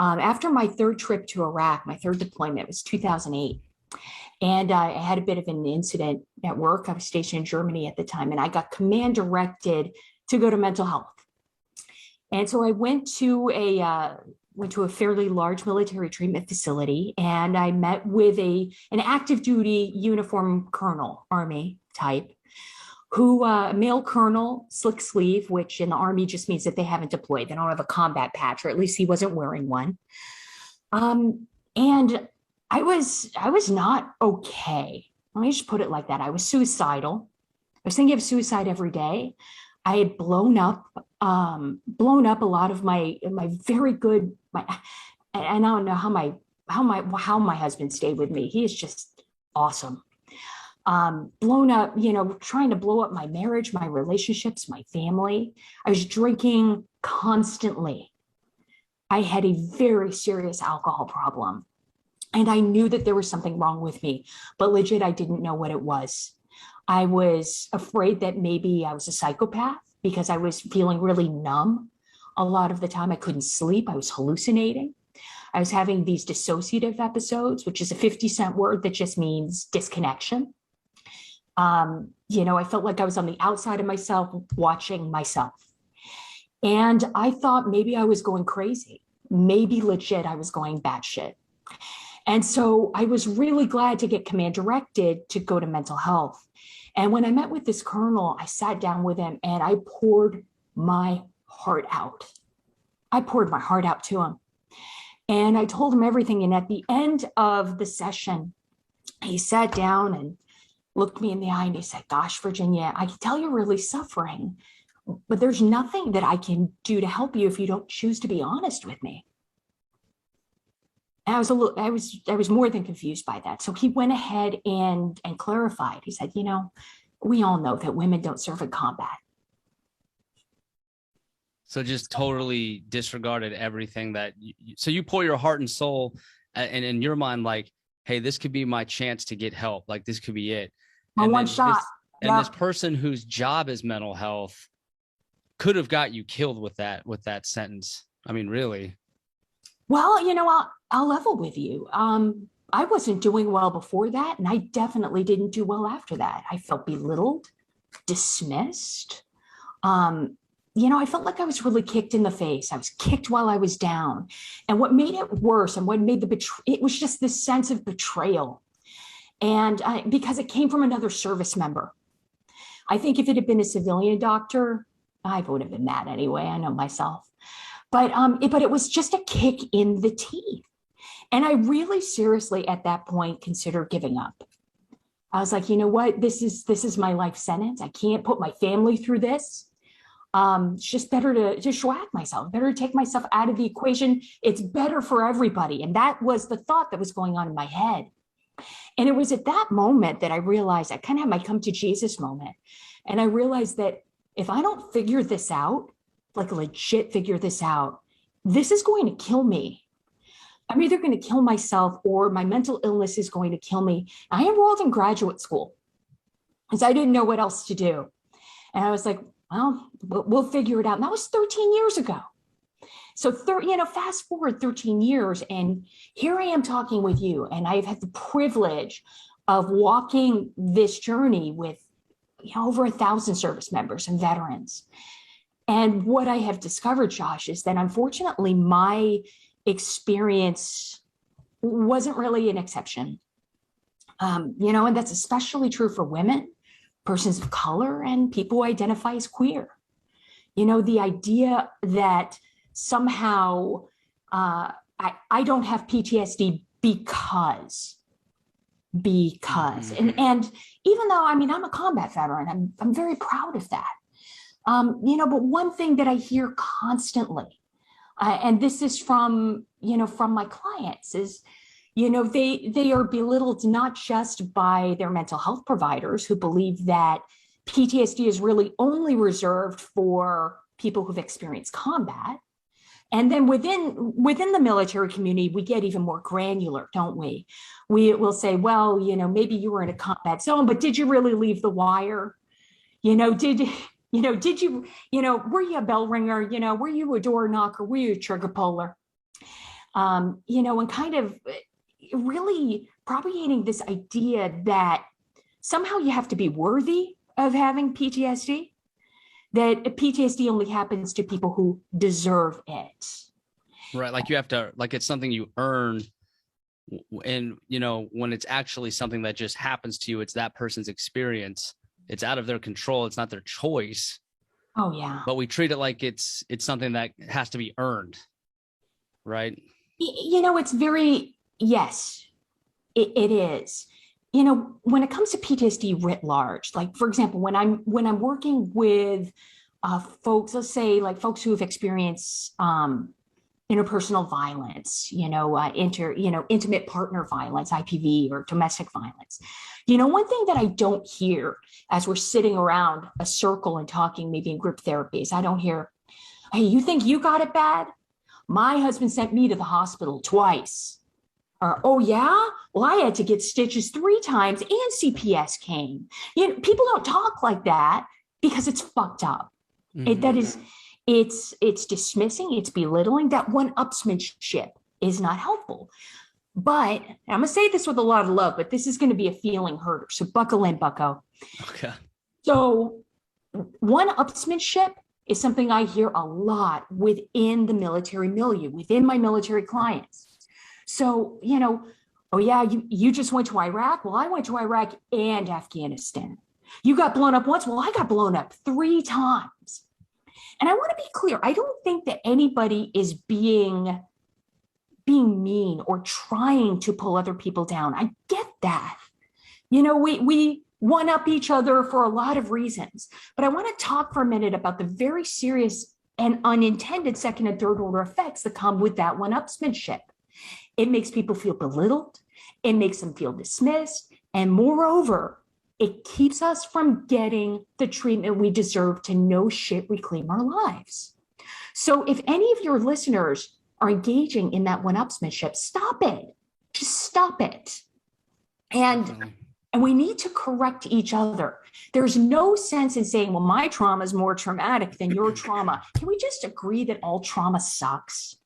After my third trip to Iraq, my third deployment was 2008. And I had a bit of an incident at work. I was stationed in Germany at the time, and I got command directed to go to mental health. And so I went to a fairly large military treatment facility, and I met with an active duty uniform colonel, Army type, who male colonel, slick sleeve, which in the Army just means that they haven't deployed. They don't have a combat patch, or at least he wasn't wearing one. And I was not okay. Let me just put it like that. I was suicidal. I was thinking of suicide every day. I had blown up a lot of my very good, and I don't know how my husband stayed with me. He is just awesome. Blown up, trying to blow up my marriage, my relationships, my family. I was drinking constantly. I had a very serious alcohol problem. And I knew that there was something wrong with me, but legit, I didn't know what it was. I was afraid that maybe I was a psychopath because I was feeling really numb a lot of the time. I couldn't sleep. I was hallucinating. I was having these dissociative episodes, which is a 50-cent word that just means disconnection. I felt like I was on the outside of myself, watching myself. And I thought maybe I was going crazy. Maybe legit, I was going batshit. And so I was really glad to get command directed to go to mental health. And when I met with this colonel, I sat down with him and I poured my heart out. I poured my heart out to him. And I told him everything. And at the end of the session, he sat down and looked me in the eye and he said, "Gosh, Virginia, I can tell you're really suffering, but there's nothing that I can do to help you if you don't choose to be honest with me." And I was more than confused by that. So he went ahead and clarified. He said, we all know that women don't serve in combat. So just totally disregarded everything that so you pour your heart and soul, and in your mind, like, hey, this could be my chance to get help. Like, this could be it. And one shot. And this person whose job is mental health could have got you killed with that sentence. I mean, really. Well, I'll level with you. I wasn't doing well before that, and I definitely didn't do well after that. I felt belittled, dismissed. I felt like I was really kicked in the face. I was kicked while I was down. And what made it worse and what made it was just this sense of betrayal. And because it came from another service member. I think if it had been a civilian doctor, I would have been mad anyway. I know myself. But it was just a kick in the teeth. And I really seriously at that point considered giving up. I was like, you know what? This is my life sentence. I can't put my family through this. It's just better to just schwack myself, better to take myself out of the equation. It's better for everybody. And that was the thought that was going on in my head. And it was at that moment that I realized I kind of had my come to Jesus moment. And I realized that if I don't figure this out, like legit figure this out, this is going to kill me. I'm either going to kill myself or my mental illness is going to kill me. I enrolled in graduate school because I didn't know what else to do. And I was like, well, we'll figure it out. And that was 13 years ago. So, fast forward 13 years, and here I am talking with you, and I've had the privilege of walking this journey with over 1,000 service members and veterans. And what I have discovered, Josh, is that unfortunately, my experience wasn't really an exception. And that's especially true for women, persons of color, and people who identify as queer. The idea that somehow I don't have PTSD because. And even though, I'm a combat veteran, I'm very proud of that. But one thing that I hear constantly, and this is from my clients, is, they are belittled not just by their mental health providers who believe that PTSD is really only reserved for people who've experienced combat. And then within the military community, we get even more granular, don't we? We will say, well, maybe you were in a combat zone, but did you really leave the wire? Did you, were you a bell ringer? Were you a door knocker? Were you a trigger puller? And kind of really propagating this idea that somehow you have to be worthy of having PTSD, that PTSD only happens to people who deserve it. Right. Like you have to, like it's something you earn. And, when it's actually something that just happens to you, it's that person's experience. It's out of their control. It's not their choice. Oh, yeah. But we treat it like it's something that has to be earned. Right. It's very, yes, it is. When it comes to PTSD writ large, like for example, when I'm working with folks, let's say like folks who have experienced interpersonal violence, intimate partner violence, IPV, or domestic violence. One thing that I don't hear as we're sitting around a circle and talking, maybe in group therapies, I don't hear, hey, you think you got it bad? My husband sent me to the hospital twice. Or, oh yeah? Well, I had to get stitches 3 times and CPS came. People don't talk like that because it's fucked up. Mm-hmm. It's dismissing, it's belittling. That one-upsmanship is not helpful. But I'm gonna say this with a lot of love, but this is gonna be a feeling hurter. So buckle in, bucko. Okay. So one-upsmanship is something I hear a lot within the military milieu, within my military clients. So, oh yeah, you just went to Iraq? Well, I went to Iraq and Afghanistan. You got blown up once? Well, I got blown up 3 times. And I want to be clear, I don't think that anybody is being mean or trying to pull other people down. I get that. We one up each other for a lot of reasons. But I want to talk for a minute about the very serious and unintended second and third order effects that come with that one-upsmanship. It makes people feel belittled. It makes them feel dismissed. And moreover, it keeps us from getting the treatment we deserve to no shit reclaim our lives. So if any of your listeners are engaging in that one-upsmanship, stop it. Just stop it. And we need to correct each other. There's no sense in saying, well, my trauma is more traumatic than your trauma. Can we just agree that all trauma sucks?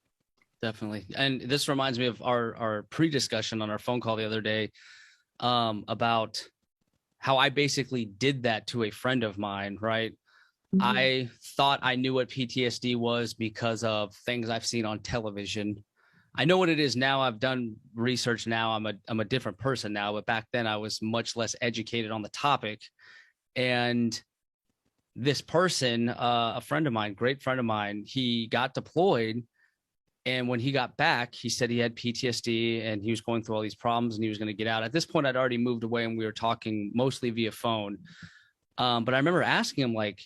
Definitely. And this reminds me of our pre-discussion on our phone call the other day about how I basically did that to a friend of mine, right? Mm-hmm. I thought I knew what PTSD was because of things I've seen on television. I know what it is now. I've done research now. I'm a different person now, but back then I was much less educated on the topic. And this person, a friend of mine, great friend of mine, he got deployed. And when he got back, he said he had PTSD and he was going through all these problems and he was going to get out. At this point, I'd already moved away and we were talking mostly via phone. But I remember asking him, like,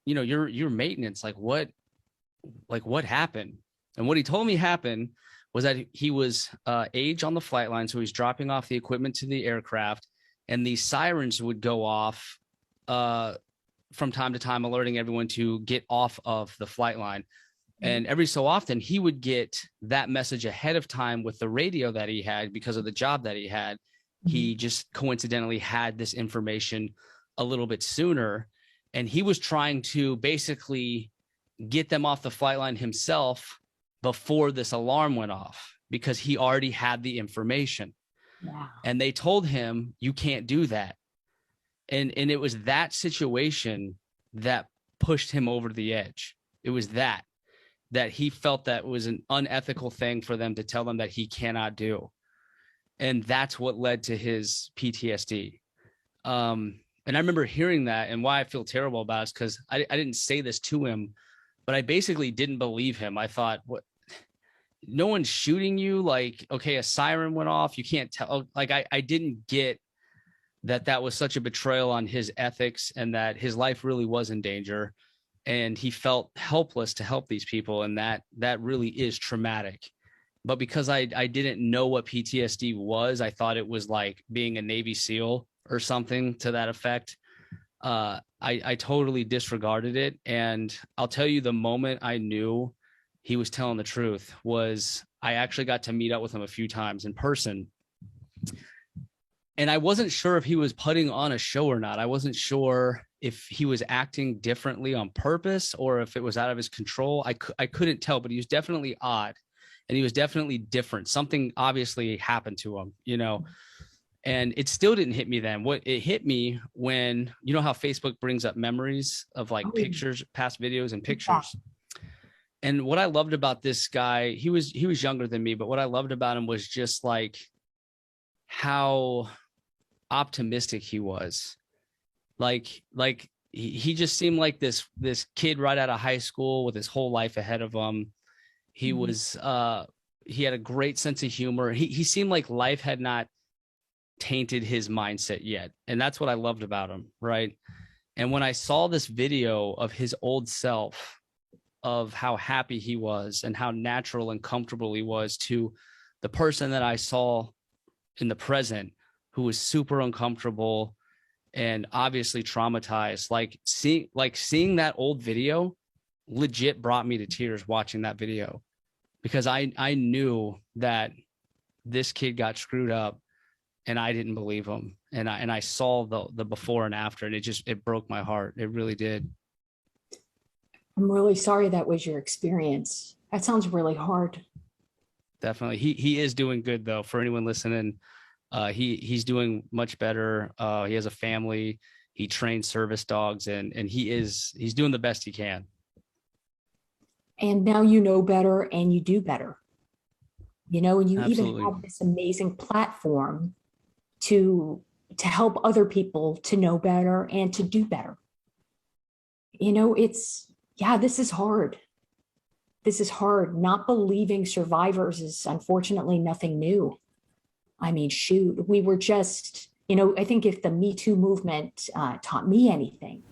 your maintenance, what happened? And what he told me happened was that he was age on the flight line. So he's dropping off the equipment to the aircraft and these sirens would go off from time to time, alerting everyone to get off of the flight line. And every so often he would get that message ahead of time with the radio that he had because of the job that he had. Mm-hmm. He just coincidentally had this information a little bit sooner. And he was trying to basically get them off the flight line himself before this alarm went off because he already had the information. Wow. And they told him, you can't do that. And it was that situation that pushed him over the edge. It was that he felt that was an unethical thing for them to tell them that he cannot do. And that's what led to his PTSD. And I remember hearing that, and why I feel terrible about it is because I didn't say this to him, but I basically didn't believe him. I thought, what? No one's shooting you. Like, okay, a siren went off. You can't tell. Like, I didn't get that was such a betrayal on his ethics and that his life really was in danger. And he felt helpless to help these people. And that really is traumatic. But because I didn't know what PTSD was, I thought it was like being a Navy SEAL or something to that effect. I totally disregarded it. And I'll tell you, the moment I knew he was telling the truth was I actually got to meet up with him a few times in person. And I wasn't sure if he was putting on a show or not. I wasn't sure if he was acting differently on purpose or if it was out of his control. I couldn't tell, but he was definitely odd. and he was definitely different. Something obviously happened to him, you know, and it still didn't hit me then. What it hit me when, you know how Facebook brings up memories of like Oh, pictures, past videos and yeah. pictures. And what I loved about this guy, he was younger than me, but what I loved about him was just like how optimistic he was. Like he just seemed like this kid right out of high school with his whole life ahead of him. He Mhm. was he had a great sense of humor. He seemed like life had not tainted his mindset yet. And that's what I loved about him, right? And when I saw this video of his old self, of how happy he was and how natural and comfortable he was, to the person that I saw in the present, who was super uncomfortable and obviously traumatized, seeing that old video legit brought me to tears watching that video, because I knew that this kid got screwed up and I didn't believe him. And I saw the before and after, and it broke my heart. It really did. I'm really sorry that was your experience. That sounds really hard. Definitely. He is doing good though. For anyone listening, he's doing much better. He has a family. He trains service dogs, and he's doing the best he can. And now you know better and you do better. You know, and you even Absolutely. have this amazing platform to help other people to know better and to do better. You know, this is hard. This is hard. Not believing survivors is unfortunately nothing new. I mean, shoot, we were just, you know, I think if the Me Too movement taught me anything,